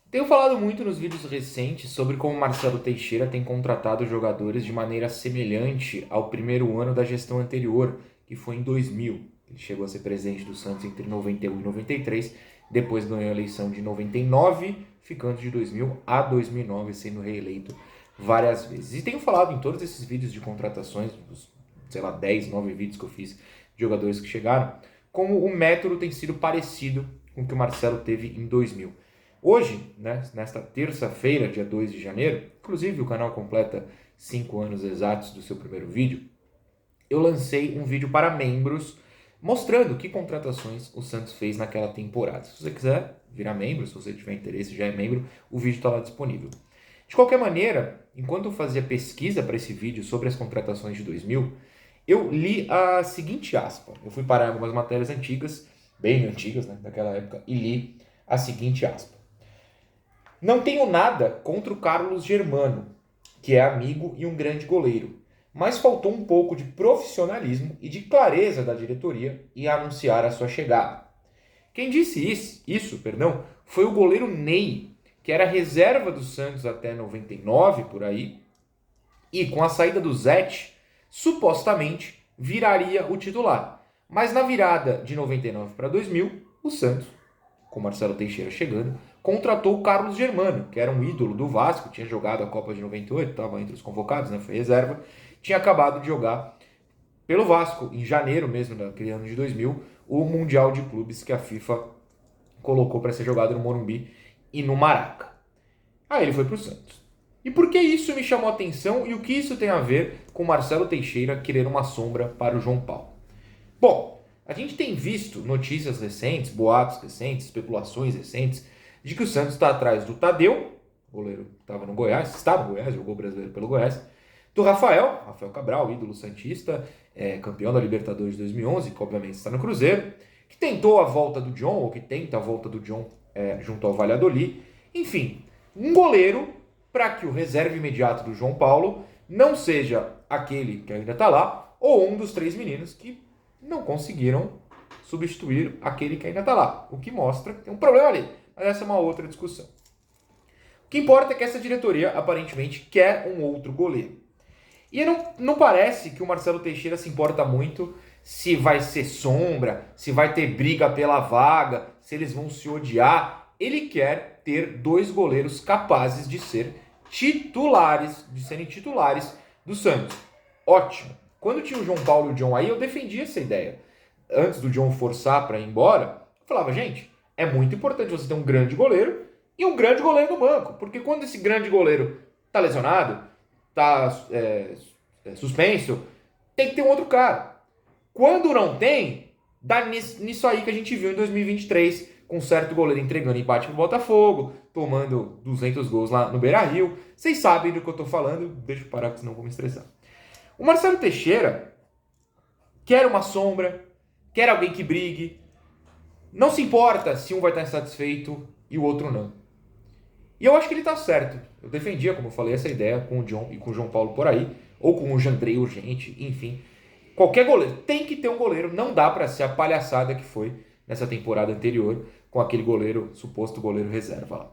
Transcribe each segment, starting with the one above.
Tenho falado muito nos vídeos recentes sobre como Marcelo Teixeira tem contratado jogadores de maneira semelhante ao primeiro ano da gestão anterior, que foi em 2000. Ele chegou a ser presidente do Santos entre 91 e 93, depois ganhou a eleição de 99, ficando de 2000 a 2009, sendo reeleito várias vezes. E tenho falado em todos esses vídeos de contratações, dos, sei lá, 10, 9 vídeos que eu fiz de jogadores que chegaram, como o método tem sido parecido com o que o Marcelo teve em 2000. Hoje, né, nesta terça-feira, dia 2 de janeiro, inclusive o canal completa 5 anos exatos do seu primeiro vídeo, eu lancei um vídeo para membros mostrando que contratações o Santos fez naquela temporada. Se você quiser virar membro, se você tiver interesse, já é membro, o vídeo está lá disponível. De qualquer maneira, enquanto eu fazia pesquisa para esse vídeo sobre as contratações de 2000, eu li a seguinte aspa. Eu fui parar em algumas matérias antigas, bem antigas, né, daquela época, e li a seguinte aspa. Não tenho nada contra o Carlos Germano, que é amigo e um grande goleiro, mas faltou um pouco de profissionalismo e de clareza da diretoria em anunciar a sua chegada. Quem disse isso, foi o goleiro Ney, que era reserva do Santos até 99 por aí, e com a saída do Zete, supostamente viraria o titular. Mas na virada de 99 para 2000, o Santos, com Marcelo Teixeira chegando, contratou o Carlos Germano, que era um ídolo do Vasco, tinha jogado a Copa de 98, estava entre os convocados, né, foi reserva, tinha acabado de jogar pelo Vasco, em janeiro mesmo daquele ano de 2000, o Mundial de Clubes que a FIFA colocou para ser jogado no Morumbi e no Maraca. Aí ele foi para o Santos. E por que isso me chamou a atenção e o que isso tem a ver com Marcelo Teixeira querer uma sombra para o João Paulo? Bom, a gente tem visto notícias recentes, boatos recentes, especulações recentes, de que o Santos está atrás do Tadeu, goleiro que estava no Goiás, está no Goiás, jogou brasileiro pelo Goiás, do Rafael Cabral, ídolo santista, campeão da Libertadores de 2011, que obviamente está no Cruzeiro, que tentou a volta do John, ou que tenta a volta do John junto ao Valladolid. Enfim, um goleiro para que o reserva imediato do João Paulo não seja aquele que ainda está lá, ou um dos três meninos que não conseguiram substituir aquele que ainda está lá. O que mostra que tem um problema ali. Mas essa é uma outra discussão. O que importa é que essa diretoria aparentemente quer um outro goleiro. E não parece que o Marcelo Teixeira se importa muito se vai ser sombra, se vai ter briga pela vaga, se eles vão se odiar. Ele quer ter dois goleiros capazes de serem titulares do Santos. Ótimo. Quando tinha o João Paulo e o John aí, eu defendia essa ideia. Antes do John forçar para ir embora, eu falava, gente, é muito importante você ter um grande goleiro e um grande goleiro no banco. Porque quando esse grande goleiro está lesionado, está suspenso, tem que ter um outro cara. Quando não tem, dá nisso aí que a gente viu em 2023, com um certo goleiro entregando empate pro Botafogo, tomando 200 gols lá no Beira-Rio. Vocês sabem do que eu tô falando, deixa eu parar, porque senão eu vou me estressar. O Marcelo Teixeira quer uma sombra, quer alguém que brigue, não se importa se um vai estar insatisfeito e o outro não. E eu acho que ele tá certo. Eu defendia, como eu falei, essa ideia com o John e com o João Paulo por aí, ou com o Jandrei urgente, enfim. Qualquer goleiro. Tem que ter um goleiro. Não dá para ser a palhaçada que foi nessa temporada anterior com aquele goleiro, suposto goleiro reserva lá.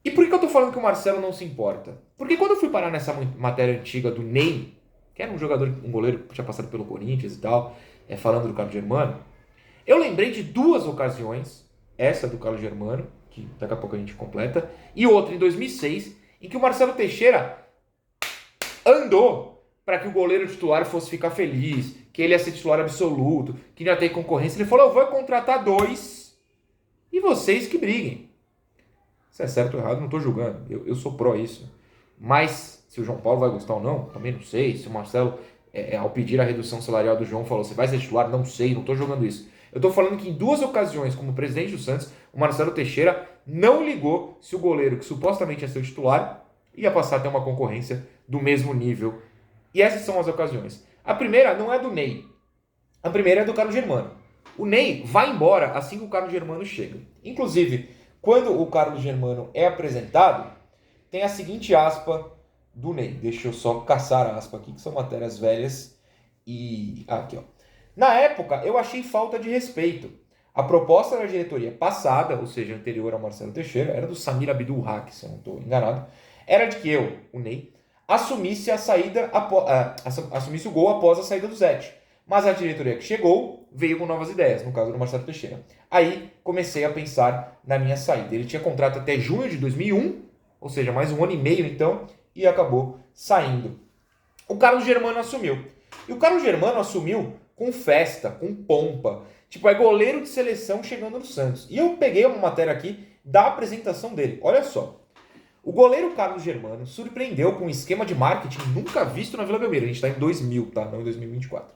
E por que eu tô falando que o Marcelo não se importa? Porque quando eu fui parar nessa matéria antiga do Ney, que era um jogador, um goleiro que tinha passado pelo Corinthians e tal, falando do Carlos Germano, eu lembrei de duas ocasiões, essa do Carlos Germano, que daqui a pouco a gente completa, e outra em 2006, em que o Marcelo Teixeira andou para que o goleiro titular fosse ficar feliz, que ele ia ser titular absoluto, que não ia ter concorrência. Ele falou, eu vou contratar dois e vocês que briguem. Se é certo ou errado, não estou julgando, eu sou pró isso. Mas se o João Paulo vai gostar ou não, também não sei. Se o Marcelo, ao pedir a redução salarial do João, falou, você vai ser titular? Não sei, não estou jogando isso. Eu estou falando que em duas ocasiões, como presidente do Santos, o Marcelo Teixeira não ligou se o goleiro que supostamente ia ser o titular ia passar a ter uma concorrência do mesmo nível. E essas são as ocasiões. A primeira não é do Ney. A primeira é do Carlos Germano. O Ney vai embora assim que o Carlos Germano chega. Inclusive, quando o Carlos Germano é apresentado, tem a seguinte aspa do Ney. Deixa eu só caçar a aspa aqui, que são matérias velhas. E aqui, ó. Na época, eu achei falta de respeito. A proposta da diretoria passada, ou seja, anterior ao Marcelo Teixeira, era do Samir Abdul-Haq, se eu não estou enganado, era de que eu, o Ney, assumisse assumisse o gol após a saída do Zete. Mas a diretoria que chegou veio com novas ideias, no caso do Marcelo Teixeira. Aí comecei a pensar na minha saída. Ele tinha contrato até junho de 2001, ou seja, mais um ano e meio então, e acabou saindo. O Carlos Germano assumiu. E o Carlos Germano assumiu com festa, com pompa. Tipo, é goleiro de seleção chegando no Santos. E eu peguei uma matéria aqui da apresentação dele. Olha só. O goleiro Carlos Germano surpreendeu com um esquema de marketing nunca visto na Vila Belmiro. A gente está em 2000, tá? Não em 2024.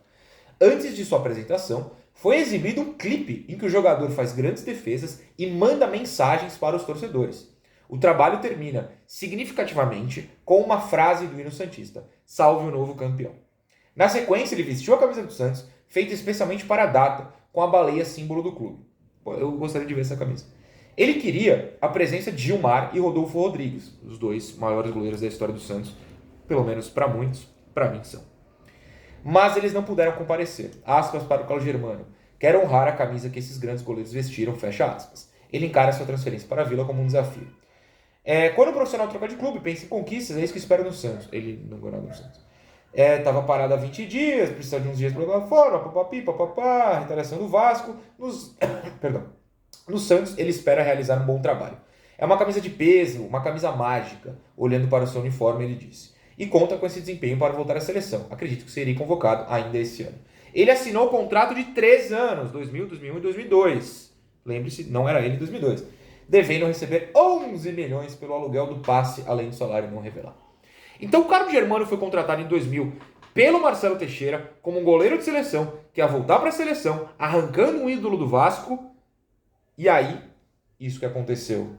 Antes de sua apresentação, foi exibido um clipe em que o jogador faz grandes defesas e manda mensagens para os torcedores. O trabalho termina significativamente com uma frase do hino santista: "Salve o novo campeão". Na sequência, ele vestiu a camisa do Santos, feita especialmente para a data, com a baleia símbolo do clube. Pô, eu gostaria de ver essa camisa. Ele queria a presença de Gilmar e Rodolfo Rodrigues, os dois maiores goleiros da história do Santos, pelo menos para muitos, para mim são. Mas eles não puderam comparecer. Aspas para o Carlos Germano: "Quero honrar a camisa que esses grandes goleiros vestiram", fecha aspas. Ele encara sua transferência para a Vila como um desafio. Quando o profissional troca de clube, pensa em conquistas, é isso que espera no Santos. Ele não ganhou nada no Santos. Tava parado há 20 dias, precisa de uns dias para jogar fora, papapi, papapá, retaliação do Vasco. Perdão. No Santos, ele espera realizar um bom trabalho. É uma camisa de peso, uma camisa mágica. Olhando para o seu uniforme, ele disse. E conta com esse desempenho para voltar à seleção. Acredito que seria convocado ainda esse ano. Ele assinou o contrato de 3 anos, 2000, 2001 e 2002. Lembre-se, não era ele em 2002. Devendo receber 11 milhões pelo aluguel do passe, além do salário não revelado. Então o Carlos Germano foi contratado em 2000 pelo Marcelo Teixeira como um goleiro de seleção que ia voltar para a seleção, arrancando um ídolo do Vasco. E aí, isso que aconteceu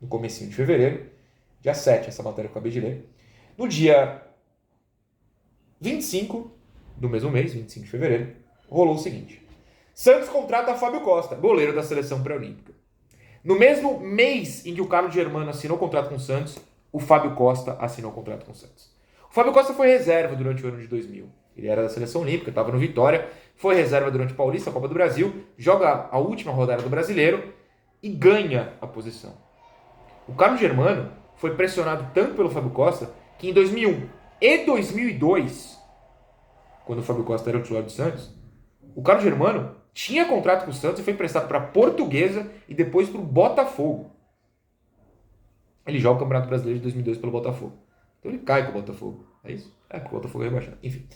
no comecinho de fevereiro, dia 7, essa matéria que eu acabei de ler, no dia 25 do mesmo mês, 25 de fevereiro, rolou o seguinte: Santos contrata Fábio Costa, goleiro da seleção pré-olímpica. No mesmo mês em que o Carlos Germano assinou o contrato com o Santos, o Fábio Costa assinou o contrato com o Santos. O Fábio Costa foi reserva durante o ano de 2000. Ele era da seleção olímpica, estava no Vitória, foi reserva durante o Paulista, a Copa do Brasil, joga a última rodada do Brasileiro e ganha a posição. O Carlos Germano foi pressionado tanto pelo Fábio Costa que em 2001 e 2002, quando o Fábio Costa era o titular do Santos, o Carlos Germano tinha contrato com o Santos e foi emprestado para a Portuguesa e depois para o Botafogo. Ele joga o Campeonato Brasileiro de 2002 pelo Botafogo. Então ele cai com o Botafogo. É isso? Porque o Botafogo é rebaixado. Enfim.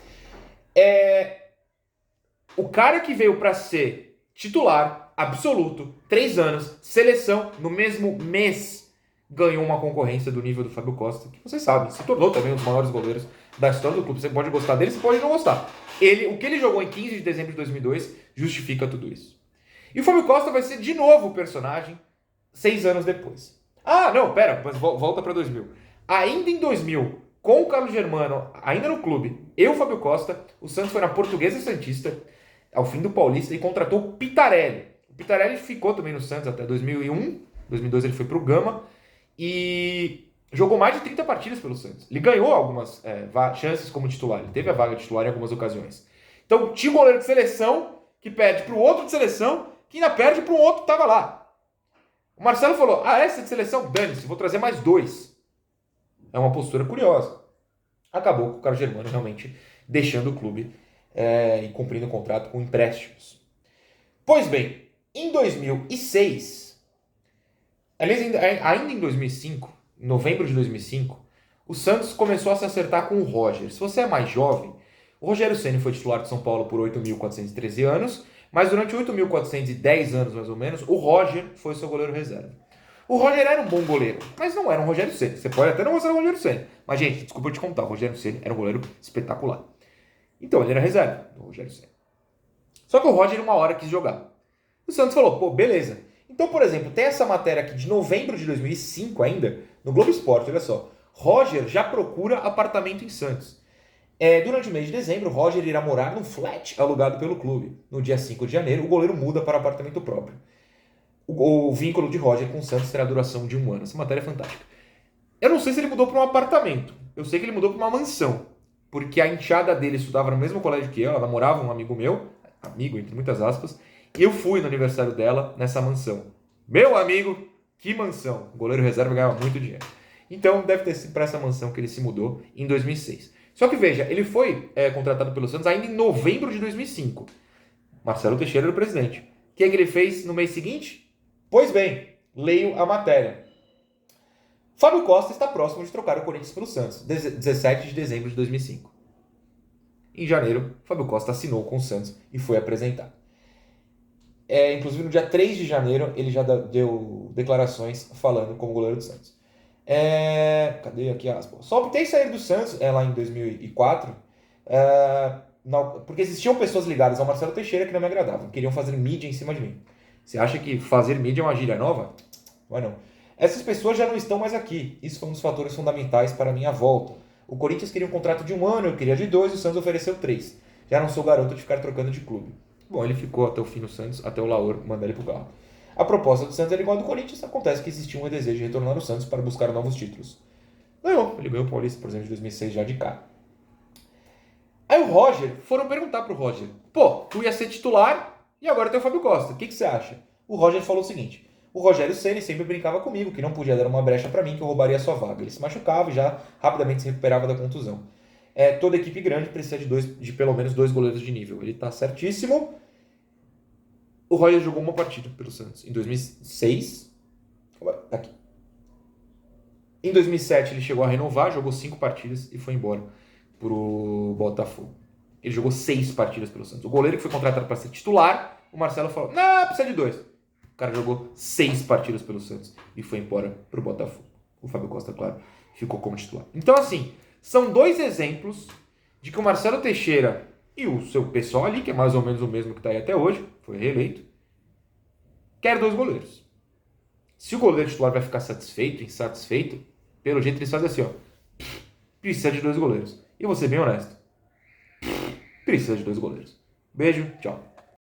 O cara que veio para ser titular absoluto, 3 anos, seleção, no mesmo mês, ganhou uma concorrência do nível do Fábio Costa, que vocês sabem, se tornou também um dos maiores goleiros da história do clube. Você pode gostar dele, você pode não gostar. O que ele jogou em 15 de dezembro de 2002 justifica tudo isso. E o Fábio Costa vai ser de novo o personagem 6 anos depois. Ah, não, pera, mas volta para 2000. Ainda em 2000, com o Carlos Germano, ainda no clube, e o Fábio Costa, o Santos foi na Portuguesa Santista, ao fim do Paulista, e contratou o Pitarelli. O Pitarelli ficou também no Santos até 2001, 2002 ele foi pro Gama, e jogou mais de 30 partidas pelo Santos. Ele ganhou algumas chances como titular, ele teve a vaga de titular em algumas ocasiões. Então tinha um goleiro de seleção que perde para o outro de seleção, que ainda perde para um outro que estava lá. O Marcelo falou: essa de seleção, dane-se, vou trazer mais 2. É uma postura curiosa. Acabou com o Carlos Germano realmente deixando o clube e cumprindo o contrato com empréstimos. Pois bem, em 2006, aliás, ainda em 2005, em novembro de 2005, o Santos começou a se acertar com o Roger. Se você é mais jovem, o Rogério Ceni foi titular de São Paulo por 8.413 anos, mas durante 8.410 anos, mais ou menos, o Roger foi seu goleiro reserva. O Roger era um bom goleiro, mas não era um Rogério Ceni. Você pode até não gostar do Rogério Ceni, mas, gente, desculpa eu te contar, o Rogério Ceni era um goleiro espetacular. Então, ele era reserva do Rogério Ceni. Só que o Roger, uma hora, quis jogar. O Santos falou: pô, beleza. Então, por exemplo, tem essa matéria aqui de novembro de 2005 ainda, no Globo Esporte, olha só. Roger já procura apartamento em Santos. Durante o mês de dezembro, Roger irá morar num flat alugado pelo clube. No dia 5 de janeiro, o goleiro muda para apartamento próprio. O vínculo de Roger com o Santos terá duração de 1 ano. Essa matéria é fantástica. Eu não sei se ele mudou para um apartamento. Eu sei que ele mudou para uma mansão. Porque a enteada dele estudava no mesmo colégio que eu, ela namorava um amigo meu, amigo entre muitas aspas, que eu fui no aniversário dela nessa mansão. Meu amigo, que mansão! O goleiro reserva ganhava muito dinheiro. Então deve ter sido para essa mansão que ele se mudou em 2006. Só que veja, ele foi contratado pelo Santos ainda em novembro de 2005. Marcelo Teixeira era o presidente. O que ele fez no mês seguinte? Pois bem, leio a matéria. Fábio Costa está próximo de trocar o Corinthians pelo Santos, 17 de dezembro de 2005. Em janeiro, Fábio Costa assinou com o Santos e foi apresentado. Inclusive, no dia 3 de janeiro, ele já deu declarações falando como goleiro do Santos. Cadê aqui aspas? Só optei sair do Santos lá em 2004, porque existiam pessoas ligadas ao Marcelo Teixeira que não me agradavam, queriam fazer mídia em cima de mim. Você acha que fazer mídia é uma gíria nova? Não é não. Essas pessoas já não estão mais aqui. Isso foi um dos fatores fundamentais para a minha volta. O Corinthians queria um contrato de 1 ano, eu queria de 2, e o Santos ofereceu 3. Já não sou garoto de ficar trocando de clube. Bom, ele ficou até o fim no Santos, até o Laor mandar ele pro Galo. A proposta do Santos era igual a do Corinthians, acontece que existia um desejo de retornar ao Santos para buscar novos títulos. Ganhou, ele ganhou o Paulista, por exemplo, de 2006 já de cara. Aí o Roger, foram perguntar pro Roger, pô, tu ia ser titular e agora tem o Fábio Costa, o que você acha? O Roger falou o seguinte, o Rogério Ceni sempre brincava comigo, que não podia dar uma brecha para mim, que eu roubaria a sua vaga. Ele se machucava e já rapidamente se recuperava da contusão. Toda equipe grande precisa de pelo menos 2 goleiros de nível. Ele tá certíssimo. O Roger jogou uma partida pelo Santos em 2006. Aqui. Em 2007 ele chegou a renovar, jogou 5 partidas e foi embora pro Botafogo. Ele jogou 6 partidas pelo Santos. O goleiro que foi contratado para ser titular, o Marcelo falou, não, precisa de 2. O cara jogou 6 partidas pelo Santos e foi embora pro Botafogo. O Fábio Costa, claro, ficou como titular. Então, assim, são 2 exemplos de que o Marcelo Teixeira e o seu pessoal ali, que é mais ou menos o mesmo que está aí até hoje, foi reeleito, quer 2 goleiros. Se o goleiro titular vai ficar satisfeito, insatisfeito, pelo jeito eles fazem assim, ó, precisa de 2 goleiros. E vou ser bem honesto, precisa de 2 goleiros. Beijo, tchau.